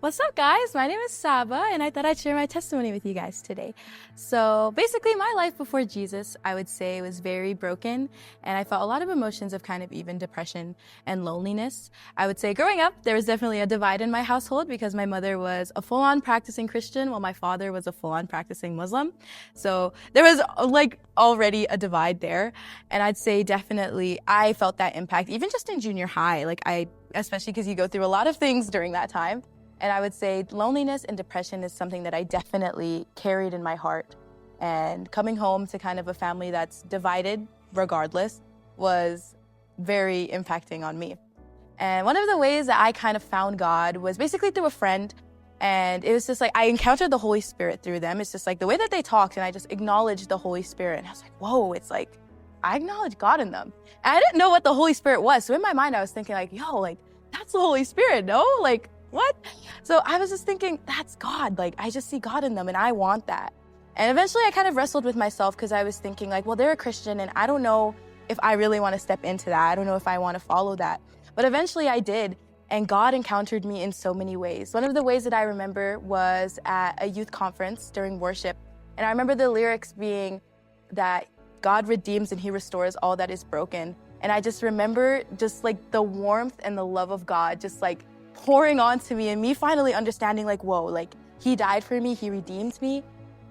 What's up, guys? My name is Saba, and I thought I'd share my testimony with you guys today. So basically, my life before Jesus, I would say, was very broken, and I felt a lot of emotions of kind of even depression and loneliness. I would say growing up, there was definitely a divide in my household because my mother was a full-on practicing Christian while my father was a full-on practicing Muslim. So there was already a divide there. And I'd say definitely I felt that impact, even just in junior high, especially because you go through a lot of things during that time. And I would say loneliness and depression is something that I definitely carried in my heart. And coming home to kind of a family that's divided regardless was very impacting on me. And one of the ways that I kind of found God was basically through a friend. And it was just like, I encountered the Holy Spirit through them. It's just like the way that they talked, and I just acknowledged the Holy Spirit. And I was like, whoa, it's like, I acknowledge God in them. And I didn't know what the Holy Spirit was. So in my mind, I was thinking like, yo, like, that's the Holy Spirit, no? Like, what? So I was just thinking, that's God. Like, I just see God in them and I want that. And eventually I kind of wrestled with myself because I was thinking like, well, they're a Christian and I don't know if I really want to step into that. I don't know if I want to follow that. But eventually I did. And God encountered me in so many ways. One of the ways that I remember was at a youth conference during worship. And I remember the lyrics being that God redeems and he restores all that is broken. And I just remember just like the warmth and the love of God just like pouring onto me and me finally understanding like, whoa, like he died for me, he redeemed me.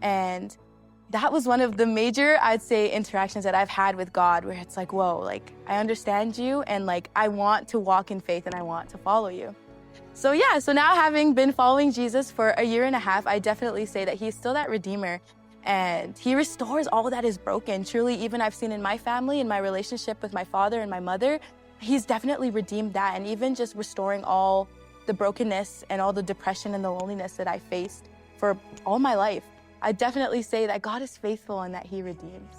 And that was one of the major, I'd say, interactions that I've had with God where it's like, whoa, like I understand you and like I want to walk in faith and I want to follow you. So yeah, so now having been following Jesus for a year and a half, I definitely say that he's still that redeemer and he restores all that is broken. Truly, even I've seen in my family, in my relationship with my father and my mother, he's definitely redeemed that, and even just restoring all the brokenness and all the depression and the loneliness that I faced for all my life. I definitely say that God is faithful and that he redeems.